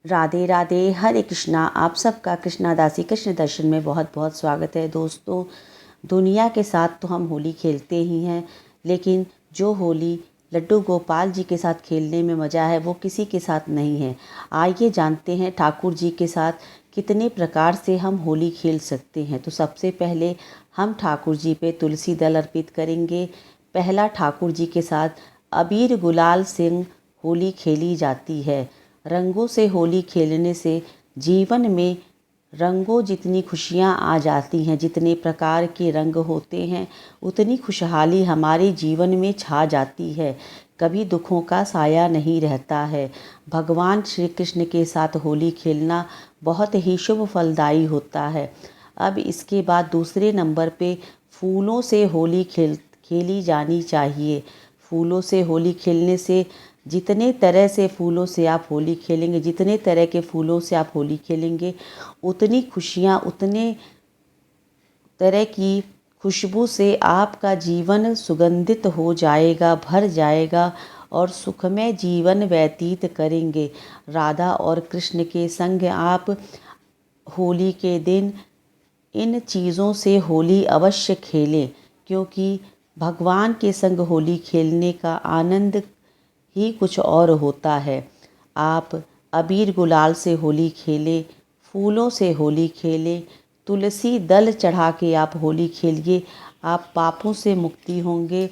राधे राधे, हरे कृष्णा। आप सबका कृष्णा दासी कृष्ण दर्शन में बहुत बहुत स्वागत है। दोस्तों, दुनिया के साथ तो हम होली खेलते ही हैं, लेकिन जो होली लड्डू गोपाल जी के साथ खेलने में मज़ा है वो किसी के साथ नहीं है। आइए जानते हैं ठाकुर जी के साथ कितने प्रकार से हम होली खेल सकते हैं। तो सबसे पहले हम ठाकुर जी पे तुलसी दल अर्पित करेंगे। पहला, ठाकुर जी के साथ अबीर गुलाल से होली खेली जाती है। रंगों से होली खेलने से जीवन में रंगों जितनी खुशियाँ आ जाती हैं, जितने प्रकार के रंग होते हैं उतनी खुशहाली हमारे जीवन में छा जाती है। कभी दुखों का साया नहीं रहता है। भगवान श्री कृष्ण के साथ होली खेलना बहुत ही शुभ फलदायी होता है। अब इसके बाद दूसरे नंबर पे फूलों से होली खेली जानी चाहिए। फूलों से होली खेलने से जितने तरह से फूलों से आप होली खेलेंगे, जितने तरह के फूलों से आप होली खेलेंगे, उतनी खुशियाँ, उतने तरह की खुशबू से आपका जीवन सुगंधित हो जाएगा, भर जाएगा और सुखमय जीवन व्यतीत करेंगे। राधा और कृष्ण के संग आप होली के दिन इन चीज़ों से होली अवश्य खेलें, क्योंकि भगवान के संग होली खेलने का आनंद ही कुछ और होता है। आप अबीर गुलाल से होली खेलें, फूलों से होली खेलें, तुलसी दल चढ़ा के आप होली खेलिए। आप पापों से मुक्ति होंगे।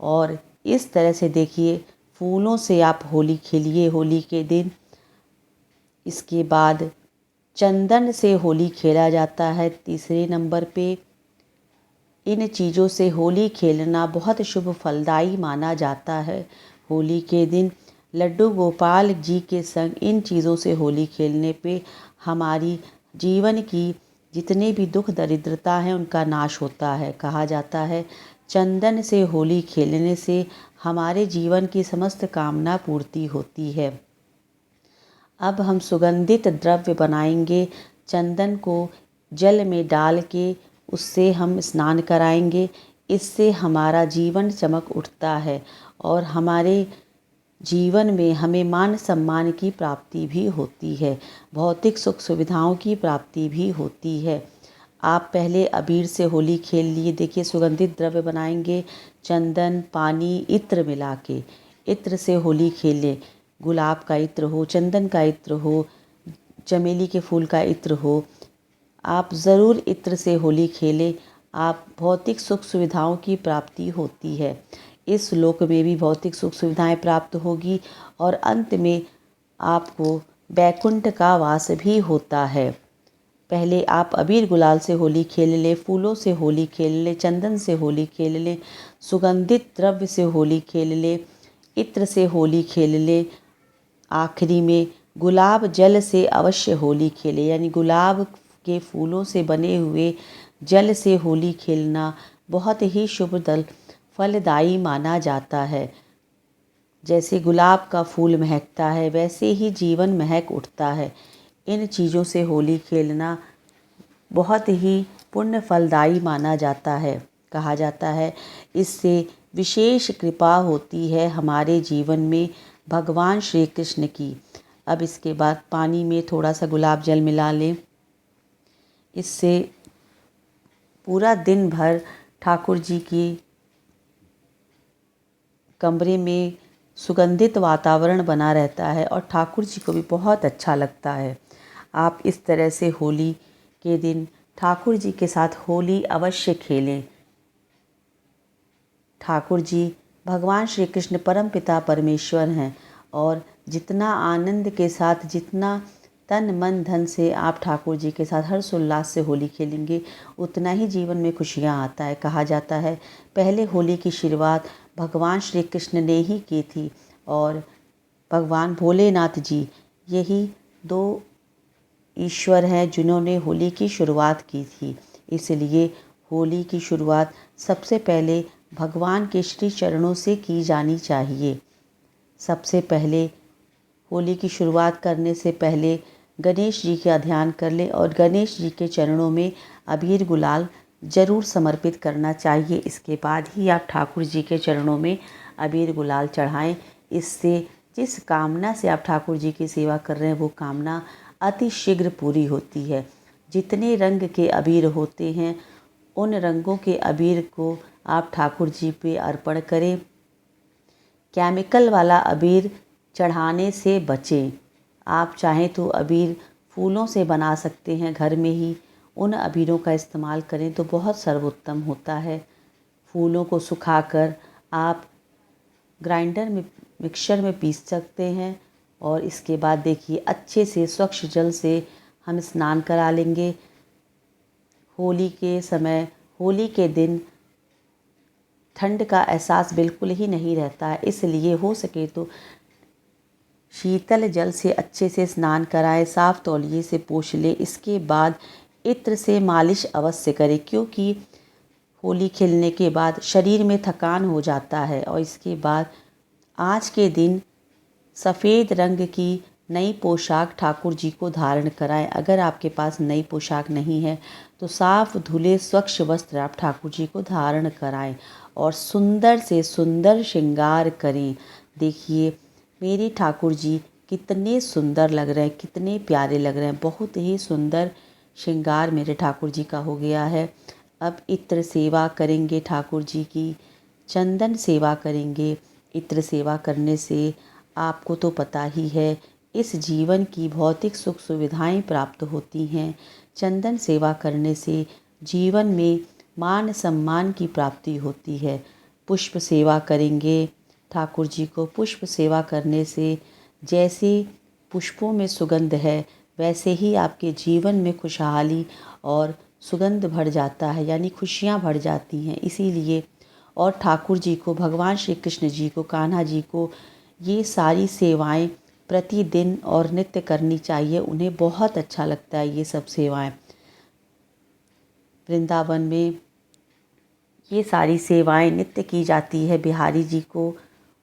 और इस तरह से देखिए, फूलों से आप होली खेलिए होली के दिन। इसके बाद चंदन से होली खेला जाता है तीसरे नंबर पे। इन चीज़ों से होली खेलना बहुत शुभ फलदायी माना जाता है। होली के दिन लड्डू गोपाल जी के संग इन चीज़ों से होली खेलने पे हमारी जीवन की जितने भी दुख दरिद्रता है उनका नाश होता है। कहा जाता है चंदन से होली खेलने से हमारे जीवन की समस्त कामना पूर्ति होती है। अब हम सुगंधित द्रव्य बनाएंगे। चंदन को जल में डाल के उससे हम स्नान कराएंगे। इससे हमारा जीवन चमक उठता है और हमारे जीवन में हमें मान सम्मान की प्राप्ति भी होती है, भौतिक सुख सुविधाओं की प्राप्ति भी होती है। आप पहले अबीर से होली खेल लिए। देखिए, सुगंधित द्रव्य बनाएंगे, चंदन, पानी, इत्र मिला के इत्र से होली खेलें। गुलाब का इत्र हो, चंदन का इत्र हो, चमेली के फूल का इत्र हो, आप ज़रूर इत्र से होली खेलें। आप भौतिक सुख सुविधाओं की प्राप्ति होती है। इस लोक में भी भौतिक सुख सुविधाएं प्राप्त होगी और अंत में आपको बैकुंठ का वास भी होता है। पहले आप अबीर गुलाल से होली खेल लें, फूलों से होली खेल लें, चंदन से होली खेल लें, सुगंधित द्रव्य से होली खेल लें, इत्र से होली खेल लें। आखिरी में गुलाब जल से अवश्य होली खेलें, यानी गुलाब के फूलों से बने हुए जल से होली खेलना बहुत ही शुभ फलदायी माना जाता है। जैसे गुलाब का फूल महकता है वैसे ही जीवन महक उठता है। इन चीज़ों से होली खेलना बहुत ही पुण्य फलदायी माना जाता है। कहा जाता है इससे विशेष कृपा होती है हमारे जीवन में भगवान श्री कृष्ण की। अब इसके बाद पानी में थोड़ा सा गुलाब जल मिला लें। इससे पूरा दिन भर ठाकुर जी की कमरे में सुगंधित वातावरण बना रहता है और ठाकुर जी को भी बहुत अच्छा लगता है। आप इस तरह से होली के दिन ठाकुर जी के साथ होली अवश्य खेलें। ठाकुर जी भगवान श्री कृष्ण परमपिता परमेश्वर हैं और जितना आनंद के साथ, जितना तन मन धन से आप ठाकुर जी के साथ हर्षोल्लास से होली खेलेंगे, उतना ही जीवन में खुशियाँ आता है। कहा जाता है पहले होली की शुरुआत भगवान श्री कृष्ण ने ही की थी और भगवान भोलेनाथ जी, यही दो ईश्वर हैं जिन्होंने होली की शुरुआत की थी। इसलिए होली की शुरुआत सबसे पहले भगवान के श्री चरणों से की जानी चाहिए। सबसे पहले होली की शुरुआत करने से पहले गणेश जी का ध्यान कर लें और गणेश जी के चरणों में अबीर गुलाल ज़रूर समर्पित करना चाहिए। इसके बाद ही आप ठाकुर जी के चरणों में अबीर गुलाल चढ़ाएं। इससे जिस कामना से आप ठाकुर जी की सेवा कर रहे हैं वो कामना अति शीघ्र पूरी होती है। जितने रंग के अबीर होते हैं उन रंगों के अबीर को आप ठाकुर जी पे अर्पण करें। केमिकल वाला अबीर चढ़ाने से बचें। आप चाहें तो अबीर फूलों से बना सकते हैं घर में ही, उन अबीरों का इस्तेमाल करें तो बहुत सर्वोत्तम होता है। फूलों को सुखाकर आप ग्राइंडर में मिक्सर में पीस सकते हैं और इसके बाद देखिए अच्छे से स्वच्छ जल से हम स्नान करा लेंगे। होली के समय, होली के दिन ठंड का एहसास बिल्कुल ही नहीं रहता है, इसलिए हो सके तो शीतल जल से अच्छे से स्नान कराएं, साफ़ तौलिए से पोंछ लें। इसके बाद इत्र से मालिश अवश्य करें, क्योंकि होली खेलने के बाद शरीर में थकान हो जाता है। और इसके बाद आज के दिन सफ़ेद रंग की नई पोशाक ठाकुर जी को धारण कराएं। अगर आपके पास नई पोशाक नहीं है तो साफ धुले स्वच्छ वस्त्र आप ठाकुर जी को धारण कराएं और सुंदर से सुंदर श्रृंगार करें। देखिए मेरे ठाकुर जी कितने सुंदर लग रहे हैं, कितने प्यारे लग रहे हैं। बहुत ही सुंदर श्रृंगार मेरे ठाकुर जी का हो गया है। अब इत्र सेवा करेंगे ठाकुर जी की, चंदन सेवा करेंगे। इत्र सेवा करने से आपको तो पता ही है इस जीवन की भौतिक सुख सुविधाएं प्राप्त होती हैं। चंदन सेवा करने से जीवन में मान सम्मान की प्राप्ति होती है। पुष्प सेवा करेंगे ठाकुर जी को। पुष्प सेवा करने से जैसे पुष्पों में सुगंध है वैसे ही आपके जीवन में खुशहाली और सुगंध भर जाता है, यानी खुशियाँ भर जाती हैं। इसीलिए और ठाकुर जी को, भगवान श्री कृष्ण जी को, कान्हा जी को ये सारी सेवाएं प्रतिदिन और नित्य करनी चाहिए। उन्हें बहुत अच्छा लगता है ये सब सेवाएं। वृंदावन में ये सारी सेवाएं नित्य की जाती है। बिहारी जी को,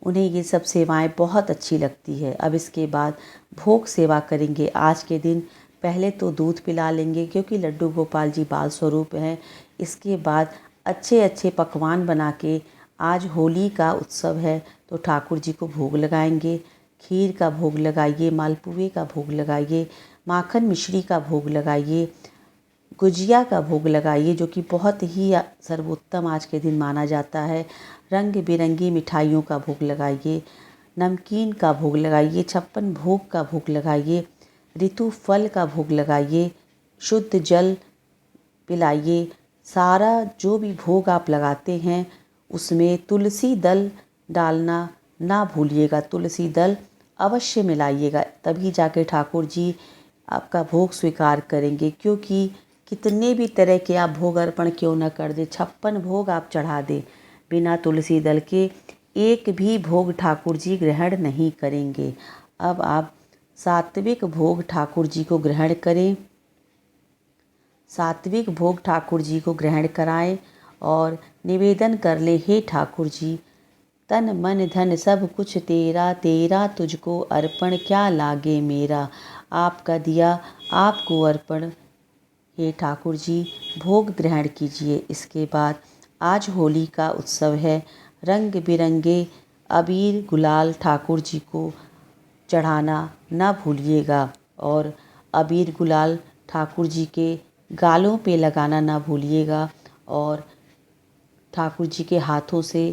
उन्हें ये सब सेवाएं बहुत अच्छी लगती है। अब इसके बाद भोग सेवा करेंगे आज के दिन। पहले तो दूध पिला लेंगे क्योंकि लड्डू गोपाल जी बाल स्वरूप हैं। इसके बाद अच्छे अच्छे पकवान बना के, आज होली का उत्सव है तो ठाकुर जी को भोग लगाएंगे। खीर का भोग लगाइए, मालपुए का भोग लगाइए, माखन मिश्री का भोग लगाइए, गुजिया का भोग लगाइए जो कि बहुत ही सर्वोत्तम आज के दिन माना जाता है। रंग बिरंगी मिठाइयों का भोग लगाइए, नमकीन का भोग लगाइए, 56 भोग का भोग लगाइए, ऋतु फल का भोग लगाइए, शुद्ध जल पिलाइए। सारा जो भी भोग आप लगाते हैं उसमें तुलसी दल डालना ना भूलिएगा। तुलसी दल अवश्य मिलाइएगा, तभी जाके ठाकुर जी आपका भोग स्वीकार करेंगे। क्योंकि कितने भी तरह के आप भोग अर्पण क्यों न कर दें, 56 भोग आप चढ़ा दें, बिना तुलसी दल के एक भी भोग ठाकुर जी ग्रहण नहीं करेंगे। अब आप सात्विक भोग ठाकुर जी को ग्रहण करें, सात्विक भोग ठाकुर जी को ग्रहण कराएं और निवेदन कर ले, हे ठाकुर जी तन मन धन सब कुछ तेरा, तेरा तुझको अर्पण क्या लागे मेरा। आपका दिया आपको अर्पण, हे ठाकुर जी भोग ग्रहण कीजिए। इसके बाद आज होली का उत्सव है। रंग बिरंगे अबीर गुलाल ठाकुर जी को चढ़ाना ना भूलिएगा और अबीर गुलाल ठाकुर जी के गालों पे लगाना ना भूलिएगा और ठाकुर जी के हाथों से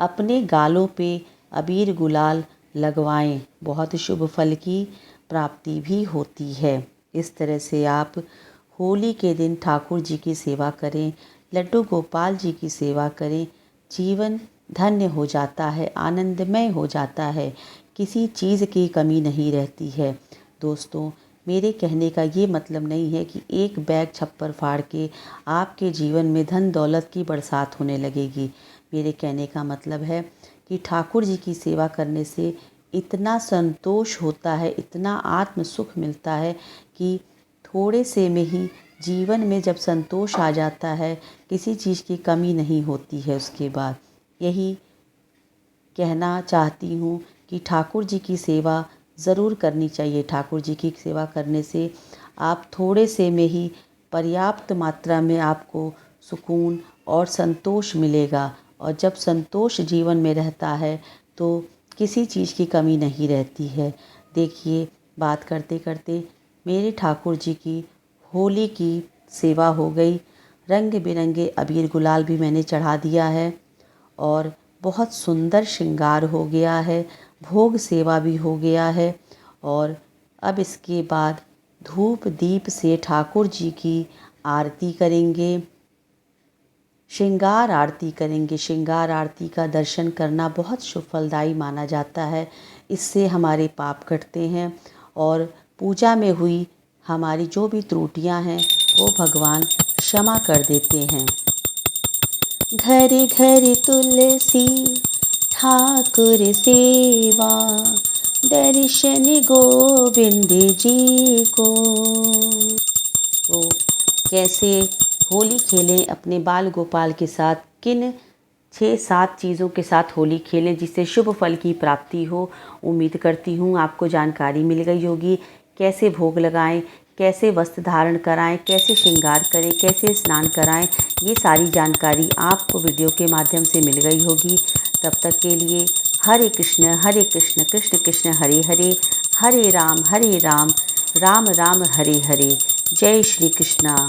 अपने गालों पे अबीर गुलाल लगवाएं। बहुत शुभ फल की प्राप्ति भी होती है। इस तरह से आप होली के दिन ठाकुर जी की सेवा करें, लड्डू गोपाल जी की सेवा करें। जीवन धन्य हो जाता है, आनंदमय हो जाता है, किसी चीज़ की कमी नहीं रहती है। दोस्तों मेरे कहने का ये मतलब नहीं है कि एक बैग छप्पर फाड़ के आपके जीवन में धन दौलत की बरसात होने लगेगी। मेरे कहने का मतलब है कि ठाकुर जी की सेवा करने से इतना संतोष होता है, इतना आत्म सुख मिलता है कि थोड़े से में ही जीवन में जब संतोष आ जाता है, किसी चीज़ की कमी नहीं होती है। उसके बाद यही कहना चाहती हूँ कि ठाकुर जी की सेवा ज़रूर करनी चाहिए। ठाकुर जी की सेवा करने से आप थोड़े से में ही पर्याप्त मात्रा में आपको सुकून और संतोष मिलेगा और जब संतोष जीवन में रहता है तो किसी चीज़ की कमी नहीं रहती है। देखिए, बात करते करते मेरे ठाकुर जी की होली की सेवा हो गई। रंग बिरंगे अबीर गुलाल भी मैंने चढ़ा दिया है और बहुत सुंदर श्रृंगार हो गया है। भोग सेवा भी हो गया है और अब इसके बाद धूप दीप से ठाकुर जी की आरती करेंगे, श्रृंगार आरती करेंगे। श्रृंगार आरती का दर्शन करना बहुत शुभ फलदायी माना जाता है। इससे हमारे पाप कटते हैं और पूजा में हुई हमारी जो भी त्रुटियां हैं वो भगवान क्षमा कर देते हैं। घर घर तुलसी ठाकुर सेवा, दर्शन गोविंद जी को। तो कैसे होली खेलें अपने बाल गोपाल के साथ, किन 6-7 चीज़ों के साथ होली खेलें जिससे शुभ फल की प्राप्ति हो। उम्मीद करती हूँ आपको जानकारी मिल गई होगी। कैसे भोग लगाएं, कैसे वस्त्र धारण कराएं, कैसे श्रृंगार करें, कैसे स्नान कराएं, ये सारी जानकारी आपको वीडियो के माध्यम से मिल गई होगी। तब तक के लिए हरे कृष्ण कृष्ण कृष्ण हरे हरे, हरे राम राम राम हरे हरे। जय श्री कृष्णा।